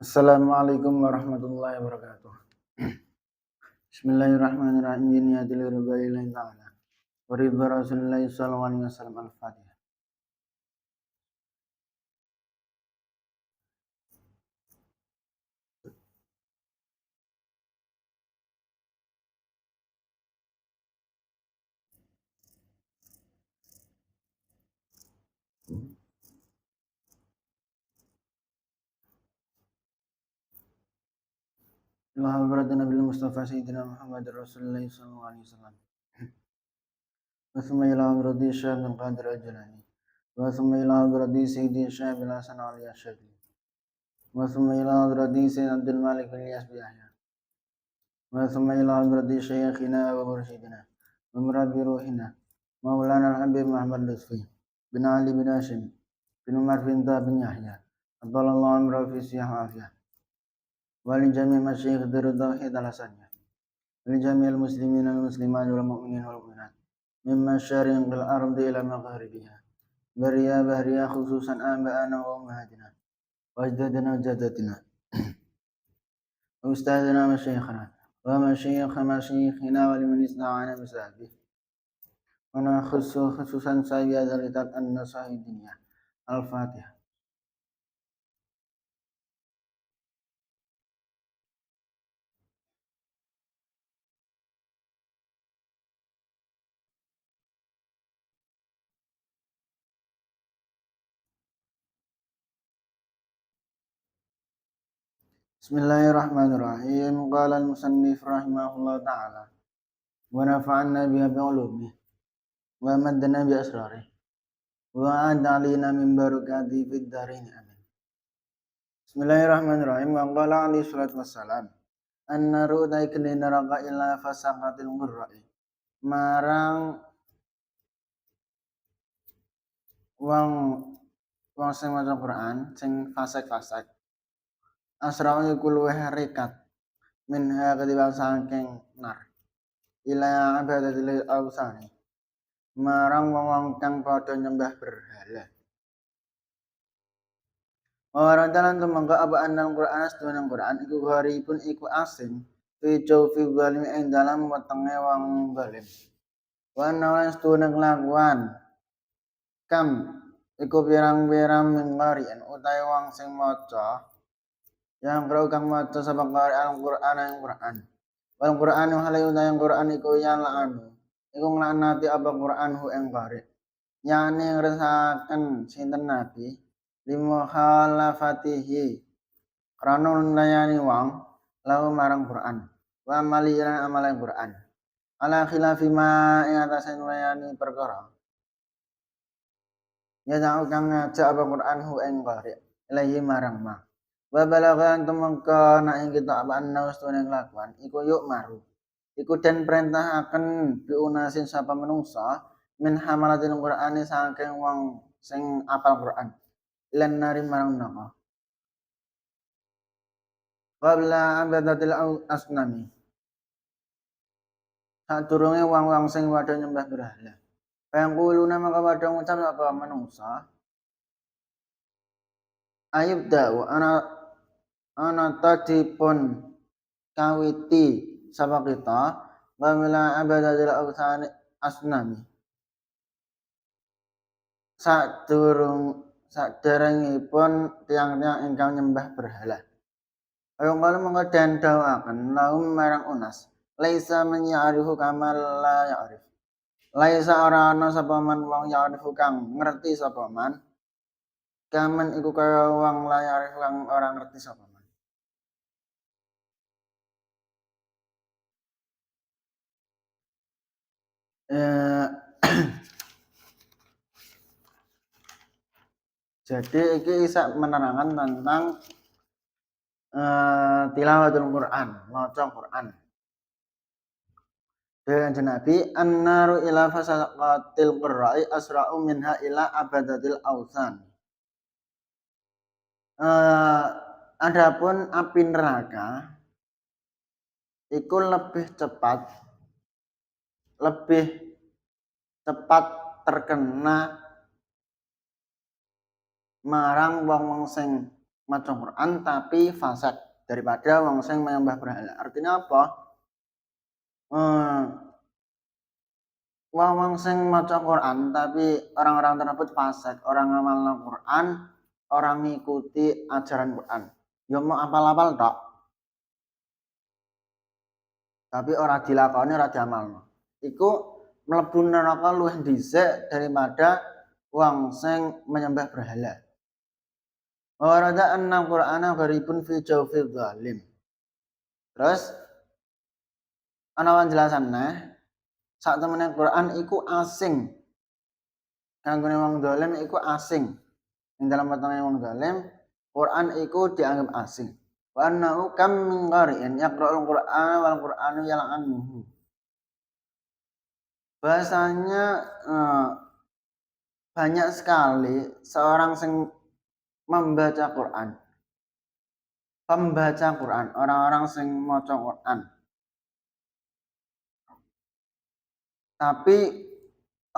Assalamualaikum warahmatullahi wabarakatuh. Bismillahirrahmanirrahim. Niyatil ridwa'illahi ta'ala. Wa ridwa Rasulillahi sallallahu alaihi wasallam. Al-Fatihah. Ila hadratin Nabil Mustafa Sayyidina Muhammad Rasulullah sallallahu alaihi wasallam. Wa thumma ila hadrati Syekh Abdul Qadir Al-Jilani. Wa thumma ila hadrati Sayyidi Syekh bin Hasan Ali Asy-Syadzili. Wa thumma ila hadrati Sayyid Abdul Malik bin Iyas bin Yahya. Wa thumma ila hadrati Syekhina wa mursyidina wa murabbi ruhina Maulana Al-Habib Muhammad Lutfi bin Ali bin Hashim bin Umar bin Ta bin Yahya. Adallallahu amra fi sihah afiyah. Wali jami' masyayikh darut tauhid al-hasaniyah. Wali jami'il muslimin wal muslimat wal mu'minin wal mu'minat. Mimma syariqil ardi ila magharibiha. Bariya bahriya khususan aba'ana wa ummahatina. Wa ajdadina wa jaddatina. Wa ustadina wa masyayikhana. Wa masyayikh masyayikhina wa liman ista'ana bisahbih. Wa nakhussu khususan sayyid al-itat an-nasahidiniyah. Al-Fatihah. Bismillahirrahmanirrahim. Qala al-musannif rahimahullah ta'ala. Wa nafa'anna biha bi'ulumih. Wa maddana bi asrarih. Wa ad'alina min barakati fid darin amin. Bismillahirrahmanirrahim. Wa qala alaihi salatu wassalam. Anna ru'ta ikni naraka illa fasaqatil murra'i. Marang wong sing maca Quran sing fasik-fasik. Asra'u iku luweh rekat minha ketimbang saking nar. Ila abadatil awsani. Marang wong kang padha nyembah berhala. Warantalan tumangka apa andang Quran sedaya Quran iku gharipun iku asing fi jawfi zalim ing dalam wetenge wong zalim. Wa nalan sedaya kelakuan kam iku pirang-pirang mingkarian utahe wong sing maca yang kang maca sapa qari al-Qur'an ing Qur'an. Wal Qur'an hale utahe Qur'an iku yang la'anu. Iku nglanati apa Qur'an hu ing qari. Yani ngresaken sinten Nabi limukhalafatihi krana nlayani wong lahu marang Quran wa amali lan amalan Quran ala khilafi ma ing atase nlayani perkara ya ta'u kang ngajak apa Quran hu ing qari ilahi marang ma wa balagha tumangka na ing kita apa anna ustune kelakuan iku yuk maru iku den perintahaken biunasin sapa menungsa min hamalatil Qur'ani saking wong sing apal Quran ilan nari marang neraka qabla abadatil asnami sadurunge wong-wong sing padha nyembah berhala pangkuluna maka padha ngucap apa manungsa ayub da'u ana tadi pun kawiti sapa kita qabla abadatil asnami saderengipun tiang-tiang ingkang nyembah berhala. Ayo kalau mengedan dawakan lahum marang unas laisa man ya'rifu kama la ya'rif. Laisa ora ana sapa man wong ya'rifu kang ngerti sapa man. Kaman iku kaya wong la ya'rifu kang ora ngerti sapa man. Jadi iki isa menerangkan tentang tilawatul Quran, maca Quran. Dengan Nabi an-naru ila fasaqatil qurra'i asra'u minha ila abadatil ausan. Adapun api neraka itu lebih cepat terkena marang wong-wong sing maca Quran tapi fasad daripada wong sing menyembah berhala. Artinya apa? Wong sing maca Quran tapi orang-orang tersebut fasik, orang ngamalna Quran, orang ngikuti ajaran Quran. Ya mau apal-apal tok, tapi ora dilakoni, ora diamalno. Iku mlebu neraka luwih dhisik daripada wong sing menyembah berhala. Warada anna Qur'ana gharibun fi jawfi zalim. Terus ana penjelasannya, sak temene Quran iku asing. Kanggone wong zalim iku asing. Ing dalam wetenge wong zalim, Quran iku dianggap asing. Wa annahu kam min qari'in yaqra'ul Qur'ana wal Qur'anu yal'anuhu. Bahasanya banyak sekali seorang sing membaca Quran. Pembaca Quran, orang-orang sing maca Quran. Tapi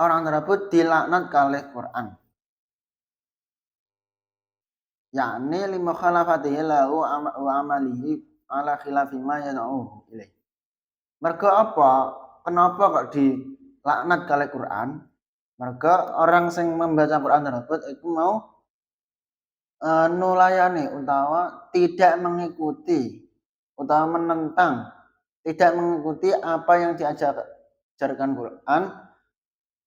orang tersebut dilaknat kalih Quran. Yakni lima khalafatihi lahu wa amalihi ala khilafi ma yad'uhu ilaih. Mergo apa? Kenapa kok dilaknat kalih Quran? Mergo orang sing membaca Quran tersebut itu mau nulayani utawa tidak mengikuti utawa menentang, tidak mengikuti apa yang diajarkan Quran,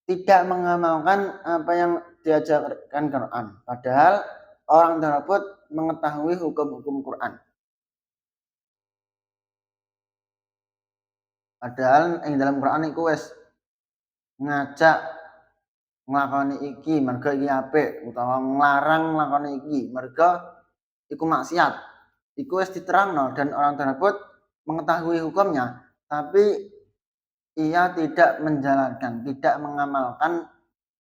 tidak mengamalkan apa yang diajarkan Quran. Padahal orang tersebut mengetahui hukum-hukum Quran. Padahal yang dalam Quran itu wis ngajak nglakoni iki merga iki apik utawa nglarang nglakoni iki merga iku maksiat. Iku wis diterangno dan orang tersebut mengetahui hukumnya, tapi ia tidak menjalankan, tidak mengamalkan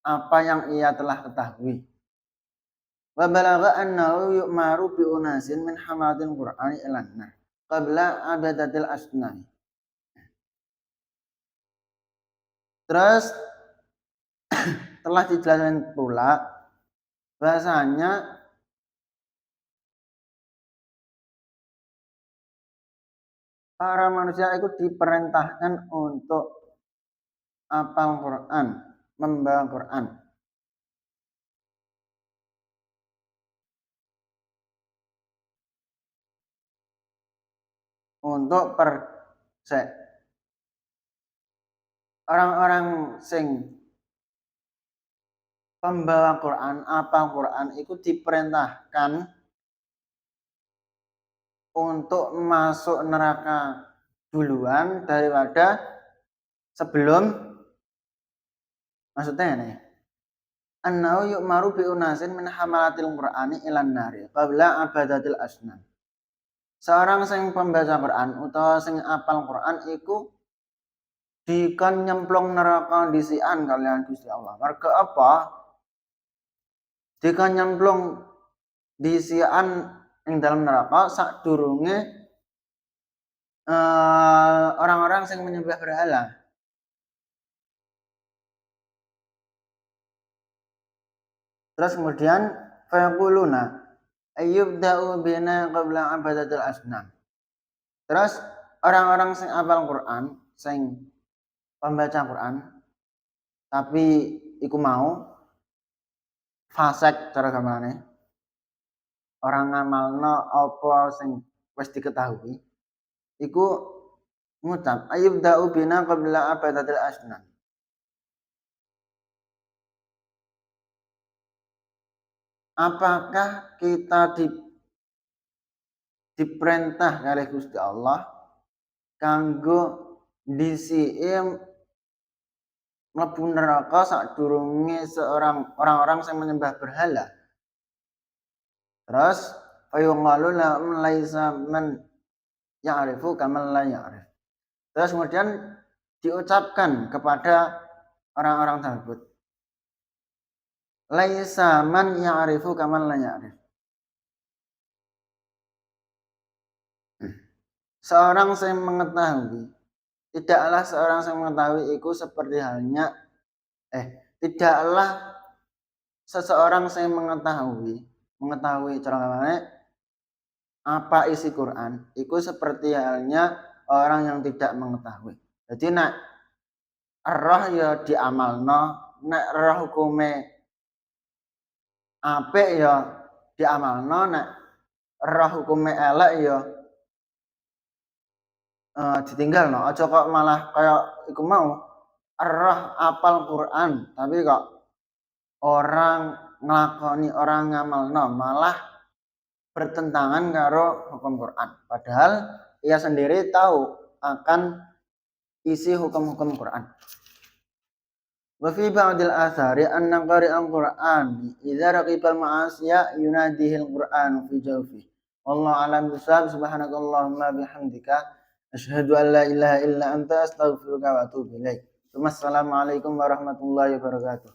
apa yang ia telah ketahui. Wa balagha annahu yu'maru bi unasin min hamadil Qur'ani ilan nar qabla abadatil asnam. Terus telah dijelaskan pula bahasanya para manusia itu diperintahkan untuk hafal Quran, membaca Quran. Untuk orang-orang sing pembawa Quran, hafal Quran itu diperintahkan untuk masuk neraka duluan daripada sebelum, maksudnya ini annahu yu'maru bi unasin min hamalatil Qur'ani ilan nari qabla abadatil asnam. Seorang sing pembaca Quran utawa sing apal Quran iku dikon nyemplung neraka disian kalian Gusti Allah. Mergo apa? Dikon nyemplung disian ing dalam neraka sadurunge orang-orang sing menyembah berhala. Terus kemudian fayaquluna ayyubda'u bina qabla abadatil asnam. Terus orang-orang sing hafal Quran, sing pembaca Quran, tapi iku mau fasik cara gamane. Orang ngamalno apa sing wis diketahui, iku ngucap ayyubda'u bina qabla abadatil asnam. Apakah kita diperintah oleh Gusti Allah kanggo disiki mlebu neraka sadurunge orang-orang yang menyembah berhala? Terus fayuqalu lahum laisa man ya'rifu kaman la ya'rif. Terus kemudian diucapkan kepada orang-orang tersebut, laisa man ya'rifu kaman la ya'rif. Seorang yang mengetahui, tidaklah seorang yang mengetahui itu seperti halnya tidaklah seseorang yang mengetahui cara ngomongnya apa isi Quran, itu seperti halnya orang yang tidak mengetahui. Jadi nek roh ya diamalno, nek roh hukume apik ya diamalno, nek roh hukume elek ya ditinggalno. Aja kok malah kaya iku mau roh apal Quran tapi kok orang nglakoni, orang ngamalno, malah bertentangan karo hukum Quran. Padahal ia sendiri tahu akan isi hukum-hukum Quran. Wa fi ba'dil athari anna qari'al Quran idza raqibal ma'asiya yunadihil Quran fi jawfi. Wallahu a'lam bishawab. Subhanakallahumma bihamdika asyhadu an la ilaha illa anta astaghfiruka wa atubu ilaik. Assalamualaikum warahmatullahi wabarakatuh.